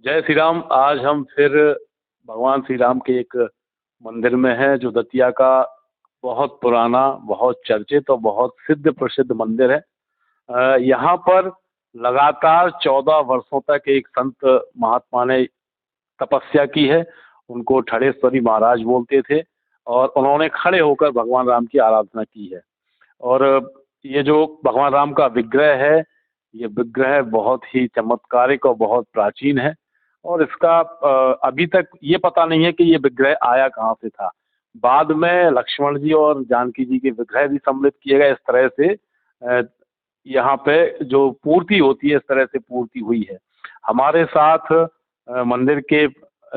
जय श्री राम। आज हम फिर भगवान श्री राम के एक मंदिर में हैं जो दतिया का बहुत पुराना, बहुत चर्चित और बहुत सिद्ध प्रसिद्ध मंदिर है। यहाँ पर लगातार 14 वर्षों तक एक संत महात्मा ने तपस्या की है। उनको ठड़ेश्वरी महाराज बोलते थे और उन्होंने खड़े होकर भगवान राम की आराधना की है। और ये जो भगवान राम का विग्रह है, ये विग्रह बहुत ही चमत्कारिक और बहुत प्राचीन है। और इसका अभी तक ये पता नहीं है कि ये विग्रह आया कहाँ से था। बाद में लक्ष्मण जी और जानकी जी के विग्रह भी सम्मिलित किए गए। इस तरह से यहाँ पे जो पूर्ति होती है, इस तरह से पूर्ति हुई है। हमारे साथ मंदिर के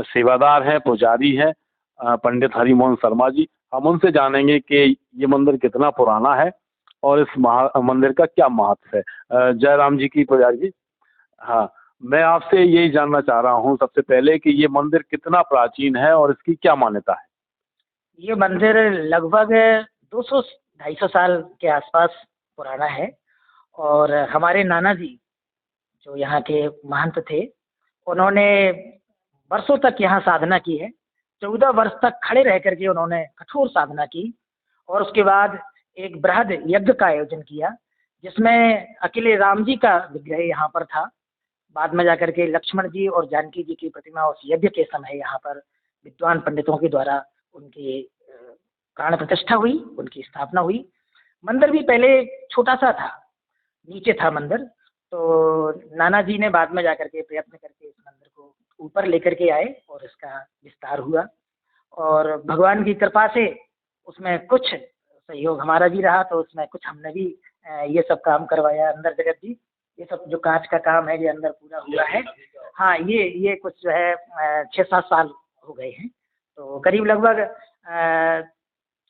सेवादार हैं, पुजारी हैं, पंडित हरिमोहन शर्मा जी। हम उनसे जानेंगे कि ये मंदिर कितना पुराना है और इस मंदिर का क्या महत्व है। जय राम जी की पुजारी जी। हाँ, मैं आपसे यही जानना चाह रहा हूँ सबसे पहले कि ये मंदिर कितना प्राचीन है और इसकी क्या मान्यता है। ये मंदिर लगभग 200-250 साल के आसपास पुराना है। और हमारे नाना जी जो यहाँ के महंत थे, उन्होंने वर्षों तक यहाँ साधना की है। 14 वर्ष तक खड़े रह करके उन्होंने कठोर साधना की और उसके बाद एक बृहद यज्ञ का आयोजन किया, जिसमें अकेले राम जी का विग्रह यहाँ पर था। बाद में जाकर के लक्ष्मण जी और जानकी जी की प्रतिमा उस यज्ञ के समय यहाँ पर विद्वान पंडितों के द्वारा उनकी प्राण प्रतिष्ठा हुई, उनकी स्थापना हुई। मंदिर भी पहले छोटा सा था, नीचे था मंदिर। तो नाना जी ने बाद में जाकर के प्रयत्न करके इस मंदिर को ऊपर लेकर के आए और इसका विस्तार हुआ। और भगवान की कृपा से उसमें कुछ सहयोग हमारा भी रहा, तो उसमें कुछ हमने भी ये सब काम करवाया। अंदर जगत जी, ये सब जो कांच का काम है ये अंदर पूरा हुआ है। हाँ, ये कुछ जो है 6-7 साल हो गए हैं। तो करीब लगभग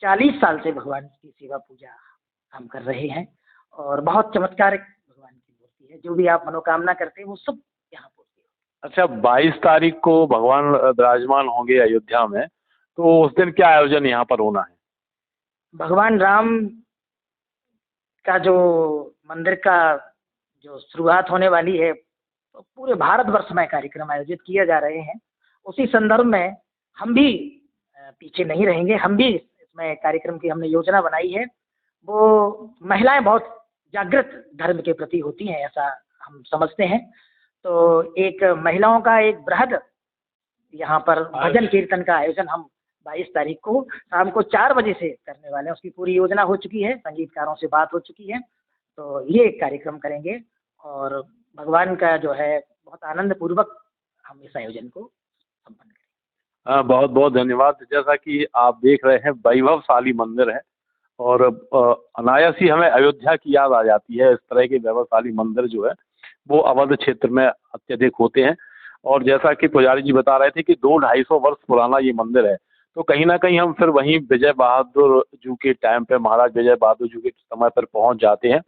40 साल से भगवान की सेवा पूजा हम कर रहे हैं। और बहुत चमत्कारिक भगवान की मूर्ति है। जो भी आप मनोकामना करते हैं वो सब यहाँ पूर्ति है। अच्छा, 22 तारीख को भगवान विराजमान होंगे अयोध्या में, तो उस दिन क्या आयोजन यहाँ पर होना है। भगवान राम का जो मंदिर का जो शुरुआत होने वाली है, तो पूरे भारतवर्ष में कार्यक्रम आयोजित किए जा रहे हैं। उसी संदर्भ में हम भी पीछे नहीं रहेंगे। हम भी इसमें कार्यक्रम की हमने योजना बनाई है। वो महिलाएं बहुत जागृत धर्म के प्रति होती हैं, ऐसा हम समझते हैं। तो एक महिलाओं का एक बृहद यहाँ पर भजन कीर्तन का आयोजन हम 22 तारीख को शाम को 4 बजे से करने वाले हैं। उसकी पूरी योजना हो चुकी है, संगीतकारों से बात हो चुकी है। तो ये एक कार्यक्रम करेंगे और भगवान का जो है बहुत आनंद पूर्वक हम इस आयोजन को संपन्न करेंगे। बहुत बहुत धन्यवाद। जैसा कि आप देख रहे हैं, वैभवशाली मंदिर है और अनायास ही हमें अयोध्या की याद आ जाती है। इस तरह के वैभवशाली मंदिर जो है वो अवध क्षेत्र में अत्यधिक होते हैं। और जैसा कि पुजारी जी बता रहे थे कि 200-250 वर्ष पुराना ये मंदिर है, तो कहीं ना कहीं हम फिर वहीं विजय बहादुर जी के टाइम पे, महाराज विजय बहादुर जी के समय पर पहुंच जाते हैं।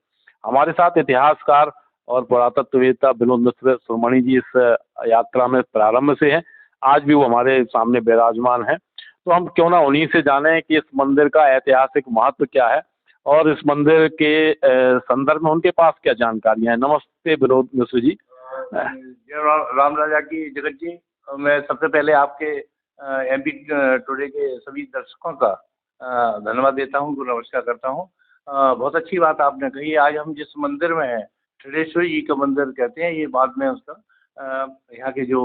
हमारे साथ इतिहासकार और पुरातत्ववेत्ता विनोद मिश्र सुरमणि जी इस यात्रा में प्रारंभ से हैं। आज भी वो हमारे सामने विराजमान है। तो हम क्यों ना उन्हीं से जाने कि इस मंदिर का ऐतिहासिक महत्व क्या है और इस मंदिर के संदर्भ में उनके पास क्या जानकारियां हैं। नमस्ते विनोद मिश्र जी। जय राम राजा की जगत जी। मैं सबसे पहले आपके MP टुडे के सभी दर्शकों का धन्यवाद देता हूं, नमस्कार करता हूं। बहुत अच्छी बात आपने कही। आज हम जिस मंदिर में हैं, ठड़ेश्वरी जी का मंदिर कहते हैं। ये बाद में उसका यहाँ के जो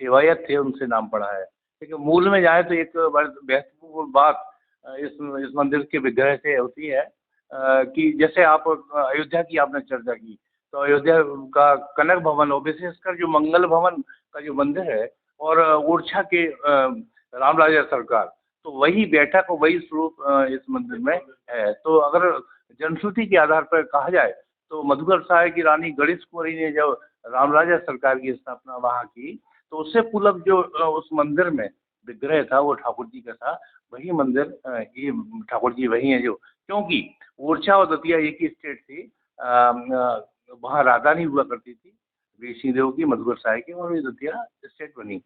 सेवायत थे उनसे नाम पड़ा है, लेकिन मूल में जाए तो एक महत्वपूर्ण बात इस मंदिर के विग्रह से होती है कि जैसे आप अयोध्या की आपने चर्चा की, तो अयोध्या का कनक भवन और विशेषकर जो मंगल भवन का जो मंदिर है और ओरछा के राम राजा सरकार, तो वही बैठक और वही स्वरूप इस मंदिर में है। तो अगर जनश्रुति के आधार पर कहा जाए तो मधुकर सहाय की रानी गणेश कुंवरी ने जब राम राजा सरकार की स्थापना वहाँ की, तो उससे पूर्व जो उस मंदिर में विग्रह था वो ठाकुर जी का था। वही मंदिर, ये ठाकुर जी वही हैं जो, क्योंकि ओरछा और दतिया एक ही स्टेट थी। वहाँ राजधानी हुआ करती थी वीर देव की, मधुकर सहाय की, और ये दतिया स्टेट बनी।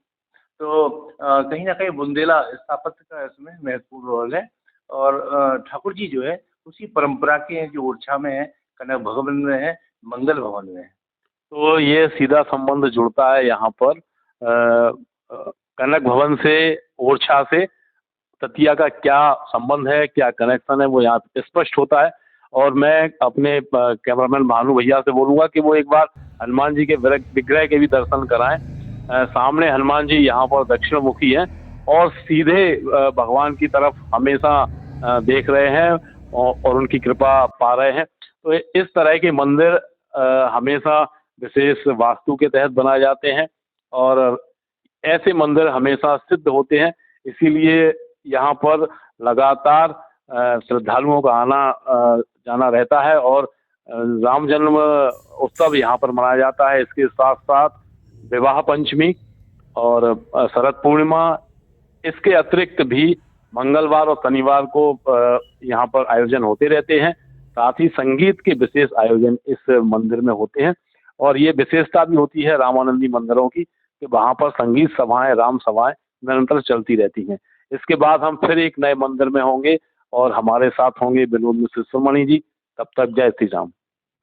तो कहीं ना कहीं बुंदेला स्थापत्य का इसमें महत्वपूर्ण रोल है। और ठाकुर जी जो है उसी परंपरा के हैं जो ओरछा में है, कनक भवन में है, मंगल भवन में है। तो ये सीधा संबंध जुड़ता है यहाँ पर कनक भवन से, ओरछा से दतिया का क्या संबंध है, क्या कनेक्शन है, वो यहाँ पे स्पष्ट होता है। और मैं अपने कैमरामैन भानु भैया से बोलूँगा कि वो एक बार हनुमान जी के विग्रह के भी दर्शन कराएं। सामने हनुमान जी यहाँ पर दक्षिण मुखी हैं और सीधे भगवान की तरफ हमेशा देख रहे हैं और उनकी कृपा पा रहे हैं। तो इस तरह के मंदिर हमेशा विशेष वास्तु के तहत बनाए जाते हैं और ऐसे मंदिर हमेशा सिद्ध होते हैं। इसीलिए यहाँ पर लगातार श्रद्धालुओं का आना जाना रहता है और राम जन्म उत्सव यहाँ पर मनाया जाता है। इसके साथ साथ विवाह पंचमी और शरद पूर्णिमा, इसके अतिरिक्त भी मंगलवार और शनिवार को यहाँ पर आयोजन होते रहते हैं। साथ ही संगीत के विशेष आयोजन इस मंदिर में होते हैं और ये विशेषता भी होती है रामानंदी मंदिरों की कि वहाँ पर संगीत सभाएं, राम सभाएं निरंतर चलती रहती हैं। इसके बाद हम फिर एक नए मंदिर में होंगे और हमारे साथ होंगे विनोद मिश्र सुमणि जी। तब तक जय श्री राम।